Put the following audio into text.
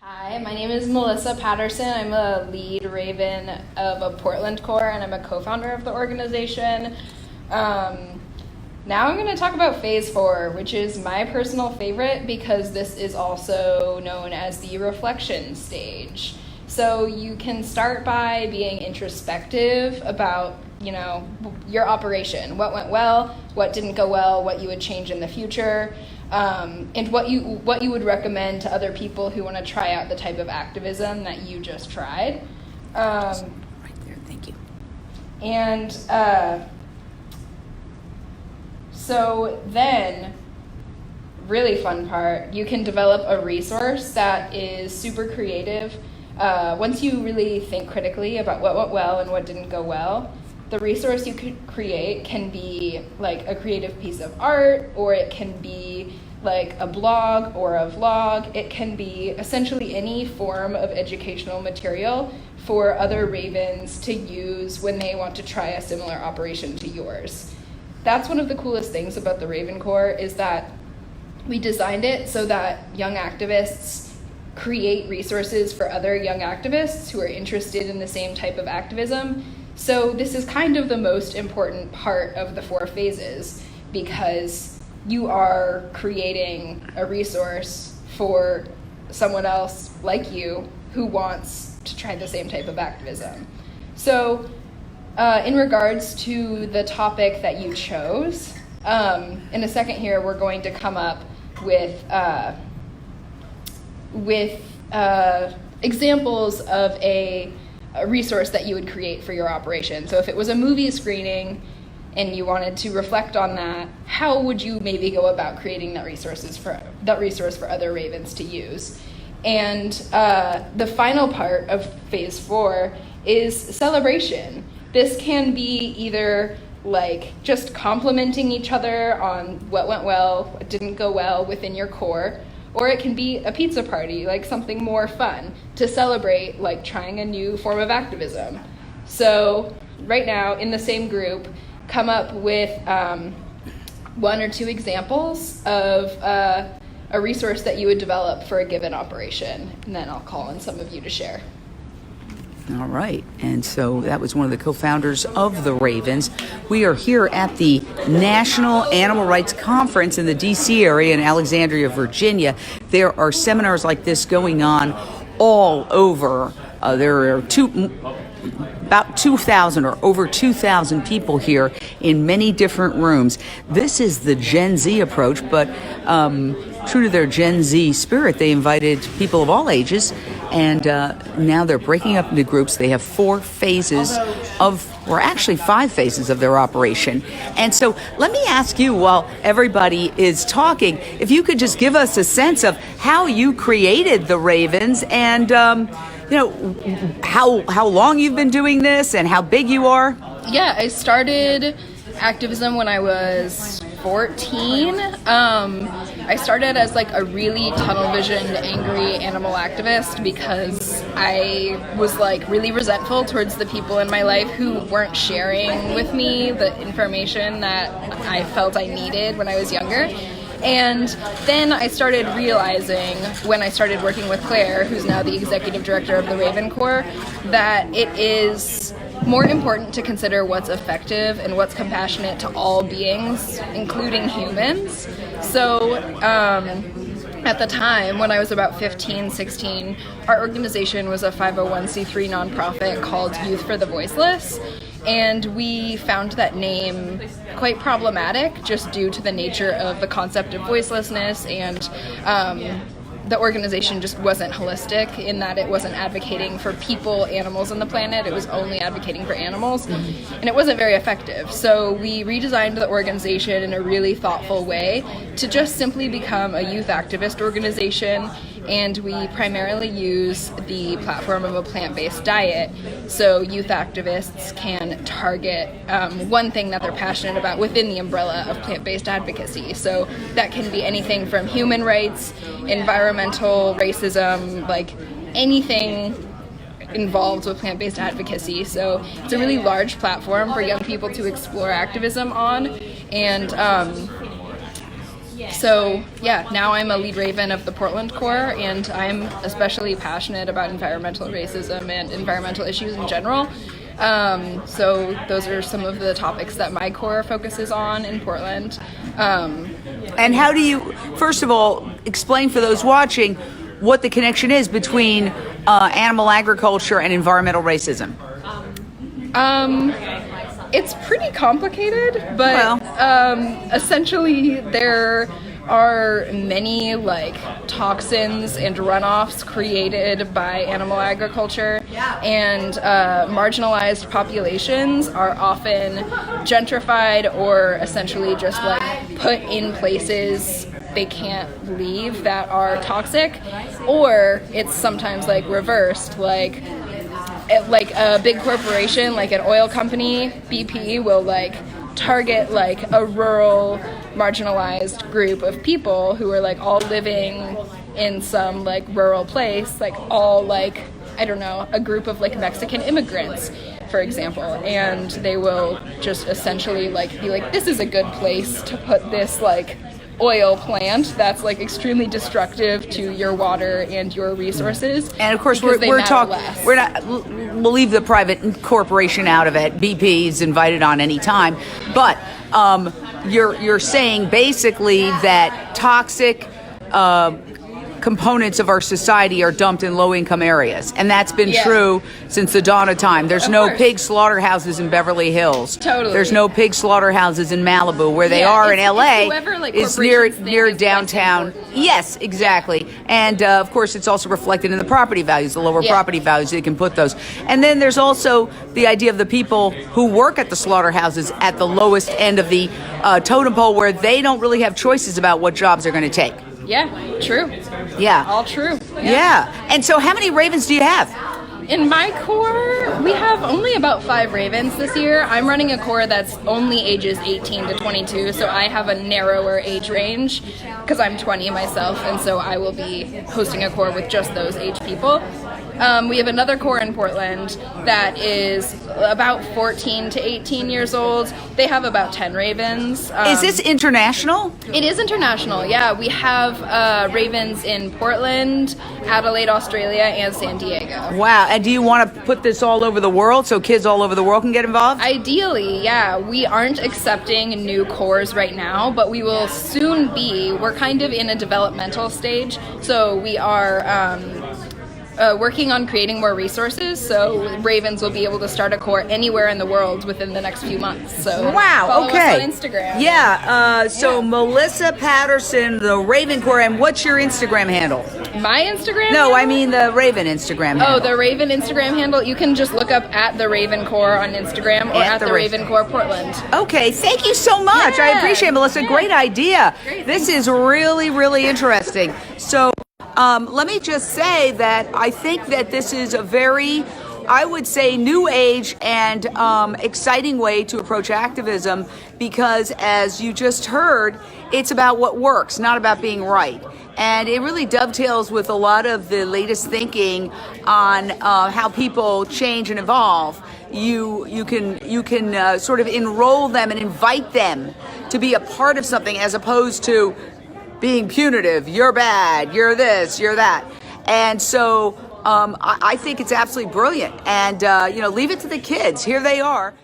Hi, my name is Melissa Patterson. I'm a lead Raven of a Portland Corps, and I'm a co-founder of the organization. Now I'm going to talk about Phase 4, which is my personal favorite because this is also known as the reflection stage. So you can start by being introspective about, your operation. What went well, what didn't go well, what you would change in the future, and what you would recommend to other people who want to try out the type of activism that you just tried. Right there, thank you. And so then, really fun part, you can develop a resource that is super creative. Once you really think critically about what went well and what didn't go well, the resource you could create can be like a creative piece of art, or it can be like a blog or a vlog. It can be essentially any form of educational material for other Ravens to use when they want to try a similar operation to yours. That's one of the coolest things about the Raven Corps, is that we designed it so that young activists create resources for other young activists who are interested in the same type of activism. So this is kind of the most important part of the 4 phases, because you are creating a resource for someone else like you who wants to try the same type of activism. So in regards to the topic that you chose, in a second here we're going to come up with examples of a resource that you would create for your operation. So if it was a movie screening and you wanted to reflect on that, how would you maybe go about creating that resource for other Ravens to use? And the final part of Phase 4 is celebration. This can be either like just complimenting each other on what went well, what didn't go well within your core, or it can be a pizza party, like something more fun to celebrate, like trying a new form of activism. So right now, in the same group, come up with 1 or 2 examples of a resource that you would develop for a given operation, and then I'll call on some of you to share. All right, and so that was one of the co-founders of the Ravens. We are here at the National Animal Rights Conference in the D.C. area in Alexandria, Virginia. There are seminars like this going on all over. There are about 2,000 or over 2,000 people here in many different rooms. This is the Gen Z approach, but true to their Gen Z spirit, they invited people of all ages, and now they're breaking up into groups. They have 4 phases or actually 5 phases of their operation. And so let me ask you, while everybody is talking, if you could just give us a sense of how you created the Ravens, and how long you've been doing this and how big you are. Yeah, I started activism when I was 14. I started as like a really tunnel visioned, angry animal activist because I was like really resentful towards the people in my life who weren't sharing with me the information that I felt I needed when I was younger. And then I started realizing, when I started working with Claire, who's now the executive director of the Raven Corps, that it is more important to consider what's effective and what's compassionate to all beings, including humans. So at the time, when I was about 15, 16, our organization was a 501c3 nonprofit called Youth for the Voiceless. And we found that name quite problematic just due to the nature of the concept of voicelessness, and the organization just wasn't holistic in that it wasn't advocating for people, animals, and the planet. It was only advocating for animals, and it wasn't very effective. So we redesigned the organization in a really thoughtful way to just simply become a youth activist organization, and we primarily use the platform of a plant-based diet, so youth activists can target one thing that they're passionate about within the umbrella of plant-based advocacy. So that can be anything from human rights, environmental, racism, like anything involved with plant-based advocacy. So it's a really large platform for young people to explore activism on, and So yeah, now I'm a lead raven of the Portland Corps, and I'm especially passionate about environmental racism and environmental issues in general. So those are some of the topics that my corps focuses on in Portland. And how do you, first of all, explain for those watching what the connection is between animal agriculture and environmental racism? It's pretty complicated, but essentially there are many toxins and runoffs created by animal agriculture, and marginalized populations are often gentrified or essentially just put in places they can't leave that are toxic, or it's sometimes reversed, like a big corporation like an oil company, BP, will target a rural marginalized group of people who are all living in some rural place, all I don't know, a group of Mexican immigrants, for example, and they will just essentially be this is a good place to put this oil plant that's extremely destructive to your water and your resources. And of course we'll leave the private corporation out of it. BP is invited on any time, but you're saying basically that toxic components of our society are dumped in low-income areas, and that's been true since the dawn of time. There's no pig slaughterhouses in Beverly Hills. Totally. There's no pig slaughterhouses in Malibu. Where they are in LA is near downtown. Yes, exactly. And of course, it's also reflected in the property values, the lower property values. They can put those. And then there's also the idea of the people who work at the slaughterhouses at the lowest end of the totem pole, where they don't really have choices about what jobs they're going to take. Yeah, true. Yeah. All true. Yeah. And so how many ravens do you have? In my corps, we have only about 5 ravens this year. I'm running a corps that's only ages 18 to 22, so I have a narrower age range because I'm 20 myself, and so I will be hosting a corps with just those age people. We have another corps in Portland that is about 14 to 18 years old. They have about 10 ravens. Is this international? It is international, yeah. We have ravens in Portland, Adelaide, Australia, and San Diego. Wow. And do you want to put this all over the world so kids all over the world can get involved? Ideally, yeah. We aren't accepting new corps right now, but we will soon be. We're kind of in a developmental stage, so we are working on creating more resources, so ravens will be able to start a corps anywhere in the world within the next few months. So follow us on Instagram. Yeah. So Melissa Patterson, the Raven Corps, and what's your Instagram handle? My Instagram? No, I mean the Raven Instagram handle. Oh, the Raven Instagram handle. You can just look up at the Raven Corps on Instagram or at the Raven Corps Portland. Okay, thank you so much. I appreciate it, Melissa. Great idea. This is really, really interesting. So let me just say that I think that this is a very, I would say, new age and exciting way to approach activism, because as you just heard, it's about what works, not about being right. And it really dovetails with a lot of the latest thinking on how people change and evolve. You can sort of enroll them and invite them to be a part of something, as opposed to being punitive. You're bad, you're this, you're that. And so I think it's absolutely brilliant. And leave it to the kids. Here they are.